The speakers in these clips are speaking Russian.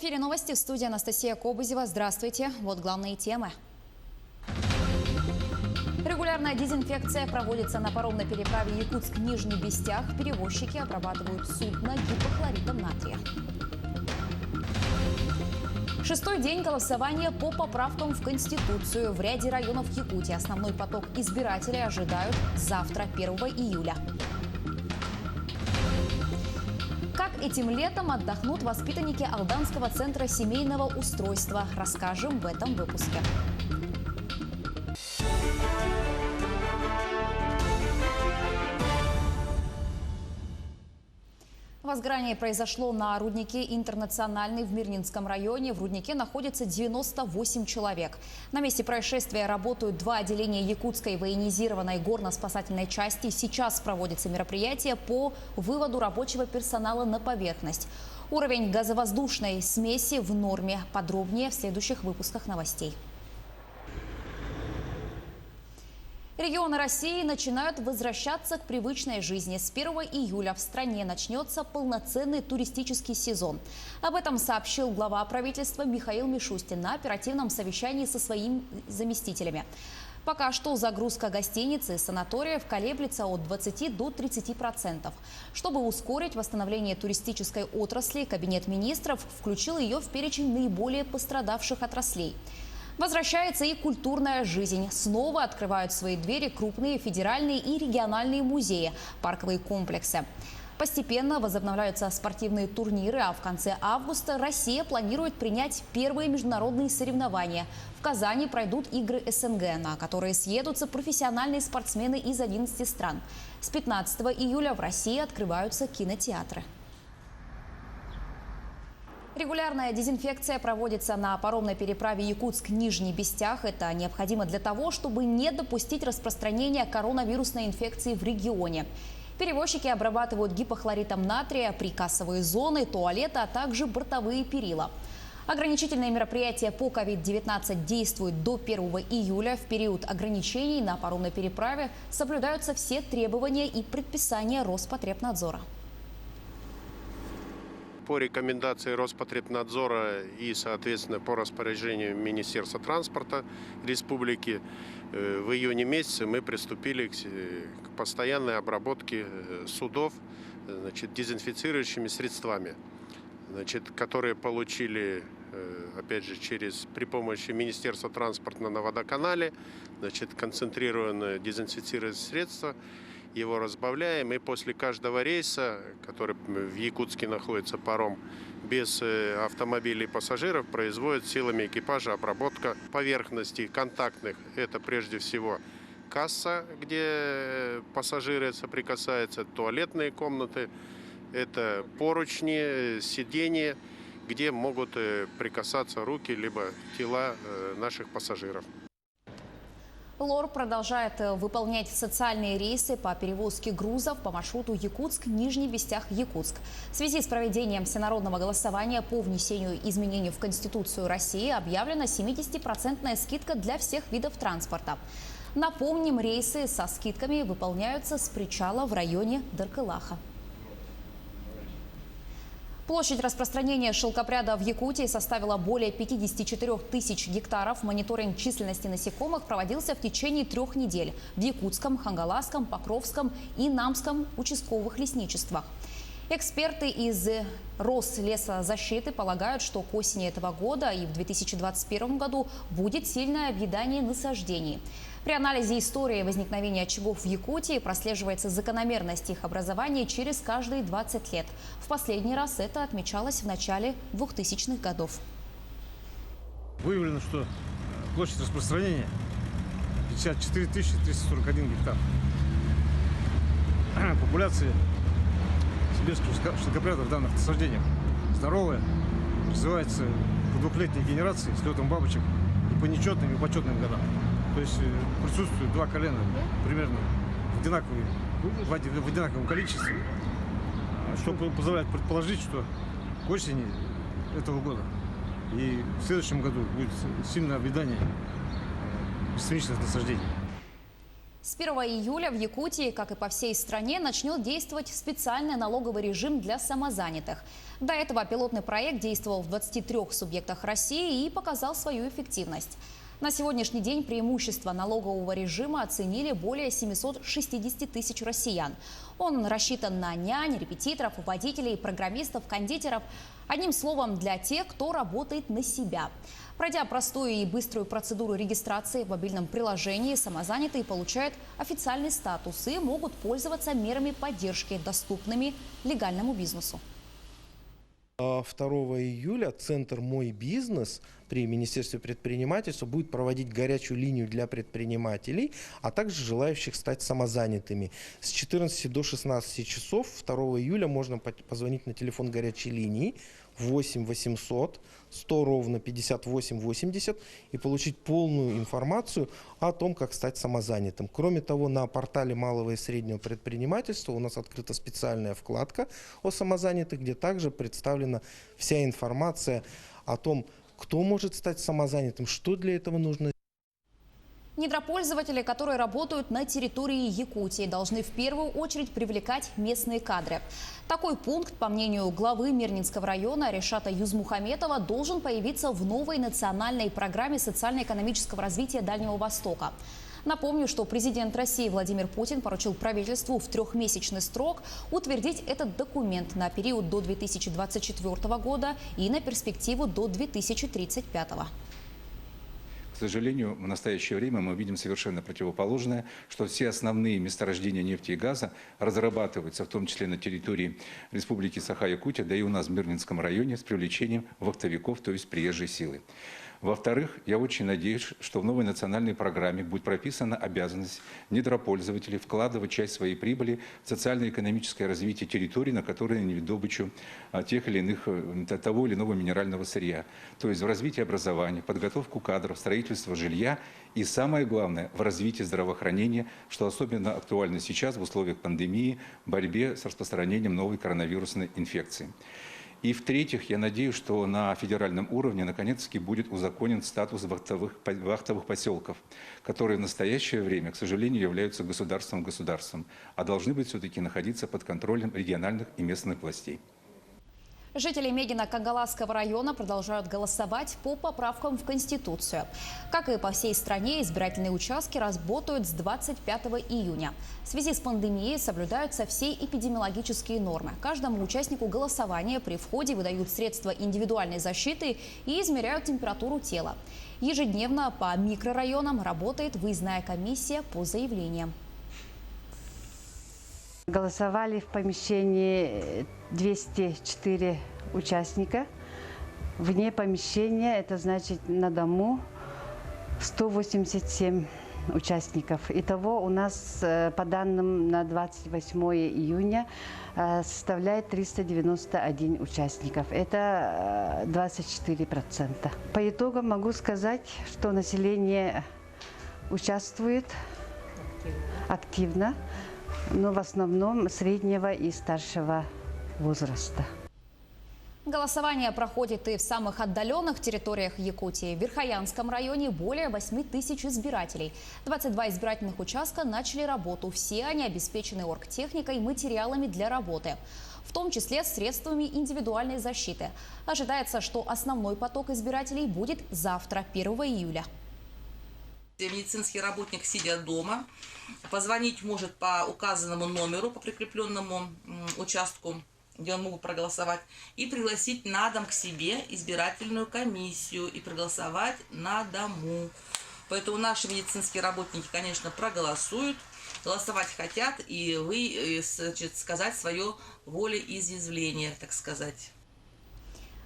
эфире новости, в студии Анастасия Кобызева. Здравствуйте. Вот главные темы. Регулярная дезинфекция проводится на паромной переправе Якутск-Нижний Бестях. Перевозчики обрабатывают судно гипохлоритом натрия. Шестой день голосования по поправкам в Конституцию. В ряде районов Якутии основной поток избирателей ожидают завтра, 1 июля. Как этим летом отдохнут воспитанники Алданского центра семейного устройства? Расскажем в этом выпуске. Возгорание произошло на руднике «Интернациональный» в Мирнинском районе. В руднике находится 98 человек. На месте происшествия работают 2 отделения Якутской военизированной горно-спасательной части. Сейчас проводится мероприятие по выводу рабочего персонала на поверхность. Уровень газовоздушной смеси в норме. Подробнее в следующих выпусках новостей. Регионы России начинают возвращаться к привычной жизни. С 1 июля в стране начнется полноценный туристический сезон. Об этом сообщил глава правительства Михаил Мишустин на оперативном совещании со своими заместителями. Пока что загрузка гостиниц и санаториев колеблется от 20 до 30%. Чтобы ускорить восстановление туристической отрасли, Кабинет министров включил ее в перечень наиболее пострадавших отраслей. Возвращается и культурная жизнь. Снова открывают свои двери крупные федеральные и региональные музеи, парковые комплексы. Постепенно возобновляются спортивные турниры, а в конце августа Россия планирует принять первые международные соревнования. В Казани пройдут игры СНГ, на которые съедутся профессиональные спортсмены из 11 стран. С 15 июля в России открываются кинотеатры. Регулярная дезинфекция проводится на паромной переправе Якутск-Нижний Бестях. Это необходимо для того, чтобы не допустить распространения коронавирусной инфекции в регионе. Перевозчики обрабатывают гипохлоритом натрия прикассовые зоны, туалеты, а также бортовые перила. Ограничительные мероприятия по COVID-19 действуют до 1 июля. В период ограничений на паромной переправе соблюдаются все требования и предписания Роспотребнадзора. По рекомендации Роспотребнадзора и, соответственно, по распоряжению Министерства транспорта Республики в июне месяце мы приступили к постоянной обработке судов, дезинфицирующими средствами, которые получили, опять же, при помощи Министерства транспорта на водоканале, концентрированное дезинфицирующее средство. Его разбавляем, и после каждого рейса, который в Якутске находится паром, без автомобилей и пассажиров, производит силами экипажа обработка поверхностей контактных. Это прежде всего касса, где пассажиры соприкасаются, туалетные комнаты, это поручни, сиденья, где могут прикасаться руки либо тела наших пассажиров. ЛОР продолжает выполнять социальные рейсы по перевозке грузов по маршруту Якутск-Нижний Бестях-Якутск. В связи с проведением всенародного голосования по внесению изменений в Конституцию России объявлена 70% скидка для всех видов транспорта. Напомним, рейсы со скидками выполняются с причала в районе Даркылаха. Площадь распространения шелкопряда в Якутии составила более 54 тысяч гектаров. Мониторинг численности насекомых проводился в течение 3 недель в Якутском, Хангаласском, Покровском и Намском участковых лесничествах. Эксперты из Рослесозащиты полагают, что к осени этого года и в 2021 году будет сильное объедание насаждений. При анализе истории возникновения очагов в Якутии прослеживается закономерность их образования через каждые 20 лет. В последний раз это отмечалось в начале 2000-х годов. Выявлено, что площадь распространения 54 341 гектар. Популяция сибирского шелкопряда в данных насаждениях здоровая, развивается по 2-летней генерации с летом бабочек и по нечетным и почетным годам. То есть присутствуют 2 колена примерно в одинаковом количестве, что позволяет предположить, что к осени этого года и в следующем году будет сильное объедание бесценичных насаждений. С 1 июля в Якутии, как и по всей стране, начнет действовать специальный налоговый режим для самозанятых. До этого пилотный проект действовал в 23 субъектах России и показал свою эффективность. На сегодняшний день преимущества налогового режима оценили более 760 тысяч россиян. Он рассчитан на нянь, репетиторов, водителей, программистов, кондитеров. Одним словом, для тех, кто работает на себя. Пройдя простую и быструю процедуру регистрации в мобильном приложении, самозанятые получают официальный статус и могут пользоваться мерами поддержки, доступными легальному бизнесу. 2 июля Центр «Мой бизнес» при Министерстве предпринимательства будет проводить горячую линию для предпринимателей, а также желающих стать самозанятыми. С 14 до 16 часов 2 июля можно позвонить на телефон горячей линии 8 800 100 ровно 58 80 и получить полную информацию о том, как стать самозанятым. Кроме того, на портале малого и среднего предпринимательства у нас открыта специальная вкладка о самозанятых, где также представлена вся информация о том, кто может стать самозанятым, что для этого нужно. Недропользователи, которые работают на территории Якутии, должны в первую очередь привлекать местные кадры. Такой пункт, по мнению главы Мирнинского района Решата Юзмухаметова, должен появиться в новой национальной программе социально-экономического развития Дальнего Востока. Напомню, что президент России Владимир Путин поручил правительству в 3-месячный срок утвердить этот документ на период до 2024 года и на перспективу до 2035 года. К сожалению, в настоящее время мы видим совершенно противоположное, что все основные месторождения нефти и газа разрабатываются, в том числе на территории Республики Саха-Якутия, да и у нас в Мирнинском районе, с привлечением вахтовиков, то есть приезжей силы. Во-вторых, я очень надеюсь, что в новой национальной программе будет прописана обязанность недропользователей вкладывать часть своей прибыли в социально-экономическое развитие территорий, на которые они ведут добычу того или иного минерального сырья. То есть в развитие образования, подготовку кадров, строительство жилья и, самое главное, в развитии здравоохранения, что особенно актуально сейчас в условиях пандемии, в борьбе с распространением новой коронавирусной инфекции. И в-третьих, я надеюсь, что на федеральном уровне наконец-таки будет узаконен статус вахтовых поселков, которые в настоящее время, к сожалению, являются государством, а должны быть все-таки находиться под контролем региональных и местных властей. Жители Мегино-Кангаласского района продолжают голосовать по поправкам в Конституцию. Как и по всей стране, избирательные участки работают с 25 июня. В связи с пандемией соблюдаются все эпидемиологические нормы. Каждому участнику голосования при входе выдают средства индивидуальной защиты и измеряют температуру тела. Ежедневно по микрорайонам работает выездная комиссия по заявлениям. Голосовали в помещении 204 участника. Вне помещения, это значит на дому, 187 участников. Itого у нас, по данным на 28 июня, составляет 391 участников. Это 24%. По итогам могу сказать, что население участвует активно, но в основном среднего и старшего возраста. Голосование проходит и в самых отдаленных территориях Якутии. В Верхоянском районе более 8 тысяч избирателей. 22 избирательных участка начали работу. Все они обеспечены оргтехникой и материалами для работы, в том числе средствами индивидуальной защиты. Ожидается, что основной поток избирателей будет завтра, 1 июля. Медицинский работник, сидя дома, позвонить может по указанному номеру, по прикрепленному участку, где он мог проголосовать, и пригласить на дом к себе избирательную комиссию и проголосовать на дому. Поэтому наши медицинские работники, конечно, проголосуют, голосовать хотят, и сказать свое волеизъявление, так сказать.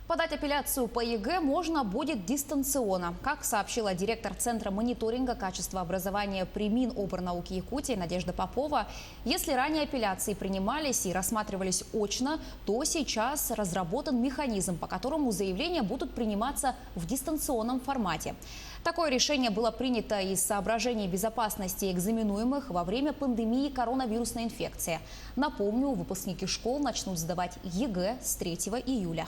Подать апелляцию по ЕГЭ можно будет дистанционно. Как сообщила директор Центра мониторинга качества образования при Миноборнауки Якутии Надежда Попова, если ранее апелляции принимались и рассматривались очно, то сейчас разработан механизм, по которому заявления будут приниматься в дистанционном формате. Такое решение было принято из соображений безопасности экзаменуемых во время пандемии коронавирусной инфекции. Напомню, выпускники школ начнут сдавать ЕГЭ с 3 июля.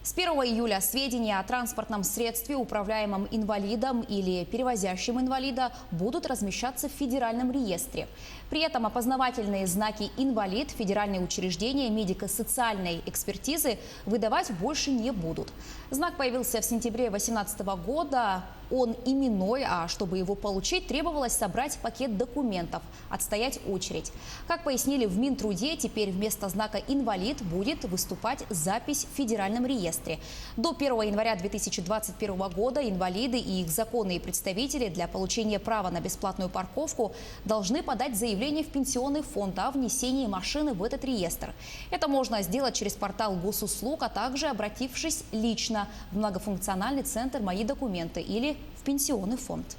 С С 1 июля сведения о транспортном средстве, управляемом инвалидом или перевозящем инвалида, будут размещаться в федеральном реестре. При этом опознавательные знаки «инвалид» федеральные учреждения медико-социальной экспертизы выдавать больше не будут. Знак появился в сентябре 2018 года. Он именной, а чтобы его получить, требовалось собрать пакет документов, отстоять очередь. Как пояснили в Минтруде, теперь вместо знака «инвалид» будет выступать запись в федеральном реестре. До 1 января 2021 года инвалиды и их законные представители для получения права на бесплатную парковку должны подать заявление в пенсионный фонд о внесении машины в этот реестр. Это можно сделать через портал госуслуг, а также обратившись лично в многофункциональный центр «Мои документы» или в пенсионный фонд.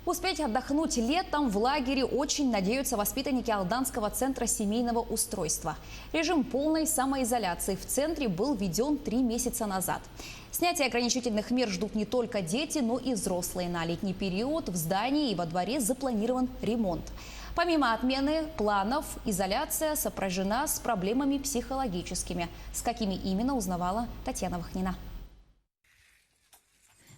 Успеть отдохнуть летом в лагере очень надеются воспитанники Алданского центра семейного устройства. Режим полной самоизоляции в центре был введен 3 месяца назад. Снятие ограничительных мер ждут не только дети, но и взрослые. На летний период в здании и во дворе запланирован ремонт. Помимо отмены планов, изоляция сопряжена с проблемами психологическими. С какими именно, узнавала Татьяна Вахнина.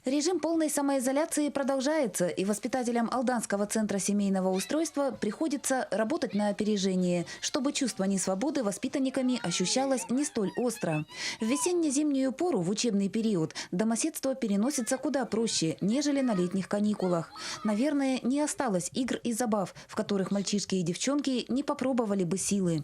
Режим полной самоизоляции продолжается, и воспитателям Алданского центра семейного устройства приходится работать на опережение, чтобы чувство несвободы воспитанниками ощущалось не столь остро. В весенне-зимнюю пору в учебный период домоседство переносится куда проще, нежели на летних каникулах. Наверное, не осталось игр и забав, в которых мальчишки и девчонки не попробовали бы силы.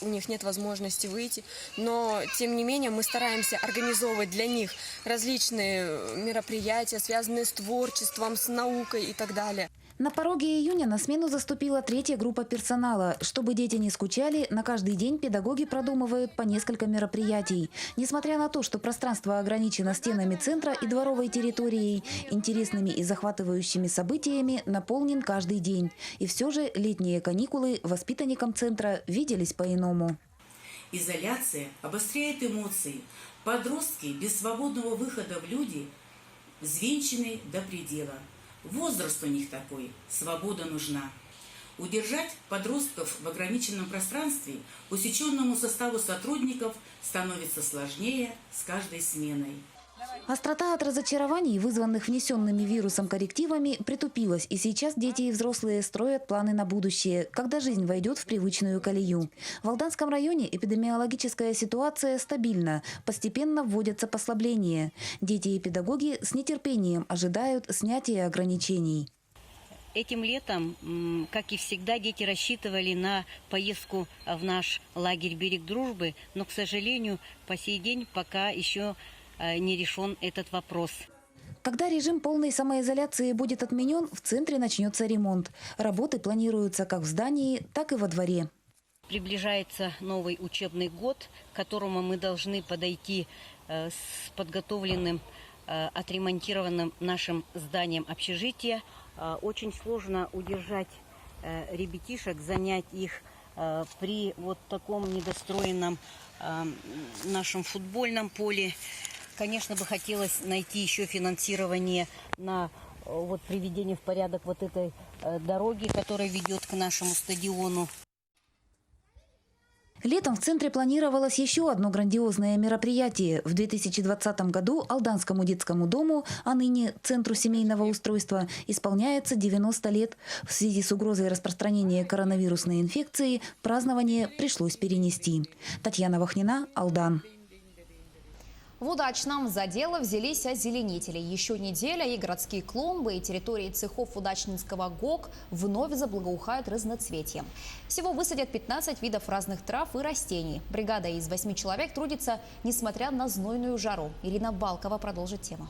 У них нет возможности выйти, но тем не менее мы стараемся организовывать для них различные мероприятия, связанные с творчеством, с наукой и так далее. На пороге июня на смену заступила 3-я группа персонала. Чтобы дети не скучали, на каждый день педагоги продумывают по несколько мероприятий. Несмотря на то, что пространство ограничено стенами центра и дворовой территорией, интересными и захватывающими событиями наполнен каждый день. И все же летние каникулы воспитанникам центра виделись по-иному. Изоляция обостряет эмоции. Подростки без свободного выхода в люди взвинчены до предела. Возраст у них такой, свобода нужна. Удержать подростков в ограниченном пространстве усеченному составу сотрудников становится сложнее с каждой сменой. Острота от разочарований, вызванных внесенными вирусом коррективами, притупилась, и сейчас дети и взрослые строят планы на будущее, когда жизнь войдет в привычную колею. В Алданском районе эпидемиологическая ситуация стабильна, постепенно вводятся послабления. Дети и педагоги с нетерпением ожидают снятия ограничений. Этим летом, как и всегда, дети рассчитывали на поездку в наш лагерь «Берег дружбы», но, к сожалению, по сей день пока еще не решен этот вопрос. Когда режим полной самоизоляции будет отменен, в центре начнется ремонт. Работы планируются как в здании, так и во дворе. Приближается новый учебный год, к которому мы должны подойти с подготовленным, отремонтированным нашим зданием общежития. Очень сложно удержать ребятишек, занять их при вот таком недостроенном нашем футбольном поле. Конечно, бы хотелось найти еще финансирование на приведение в порядок вот этой дороги, которая ведет к нашему стадиону. Летом в центре планировалось еще одно грандиозное мероприятие. В 2020 году Алданскому детскому дому, а ныне Центру семейного устройства, исполняется 90 лет. В связи с угрозой распространения коронавирусной инфекции празднование пришлось перенести. Татьяна Вахнина, Алдан. В Удачном за дело взялись озеленители. Еще неделя, и городские клумбы, и территории цехов Удачнинского ГОК вновь заблагоухают разноцветием. Всего высадят 15 видов разных трав и растений. Бригада из 8 человек трудится, несмотря на знойную жару. Ирина Балкова продолжит тему.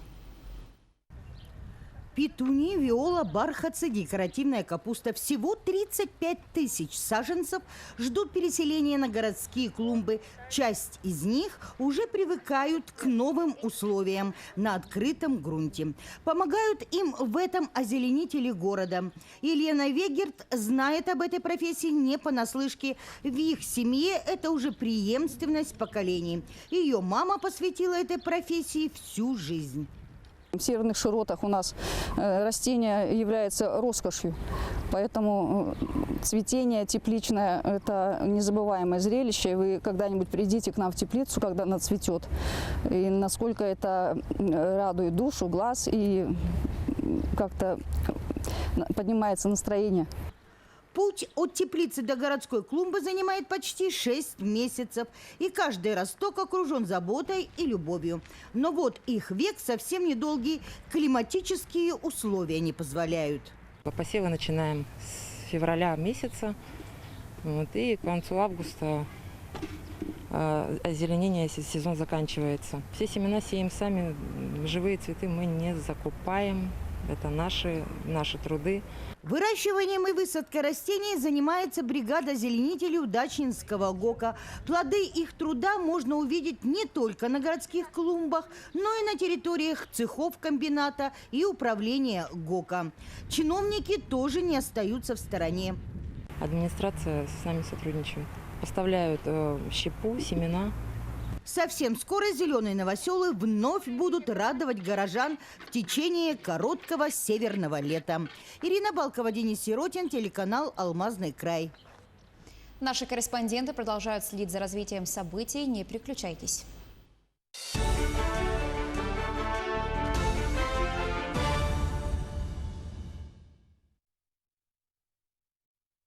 Петунии, виола, бархатцы, декоративная капуста. Всего 35 тысяч саженцев ждут переселения на городские клумбы. Часть из них уже привыкают к новым условиям на открытом грунте. Помогают им в этом озеленители города. Елена Вегерт знает об этой профессии не понаслышке. В их семье это уже преемственность поколений. Ее мама посвятила этой профессии всю жизнь. В северных широтах у нас растение является роскошью, поэтому цветение тепличное – это незабываемое зрелище. Вы когда-нибудь придите к нам в теплицу, когда она цветет, и насколько это радует душу, глаз, и как-то поднимается настроение. Путь от теплицы до городской клумбы занимает почти 6 месяцев. И каждый росток окружен заботой и любовью. Но вот их век совсем недолгий. Климатические условия не позволяют. Посевы начинаем с февраля месяца. И к концу августа озеленение сезон заканчивается. Все семена сеем сами. Живые цветы мы не закупаем. Это наши труды. Выращиванием и высадкой растений занимается бригада озеленителей Удачнинского ГОКа. Плоды их труда можно увидеть не только на городских клумбах, но и на территориях цехов комбината и управления ГОКа. Чиновники тоже не остаются в стороне. Администрация с нами сотрудничает. Поставляют щепу, семена. Совсем скоро зеленые новоселы вновь будут радовать горожан в течение короткого северного лета. Ирина Балкова, Денис Сиротин, телеканал «Алмазный край». Наши корреспонденты продолжают следить за развитием событий. Не переключайтесь.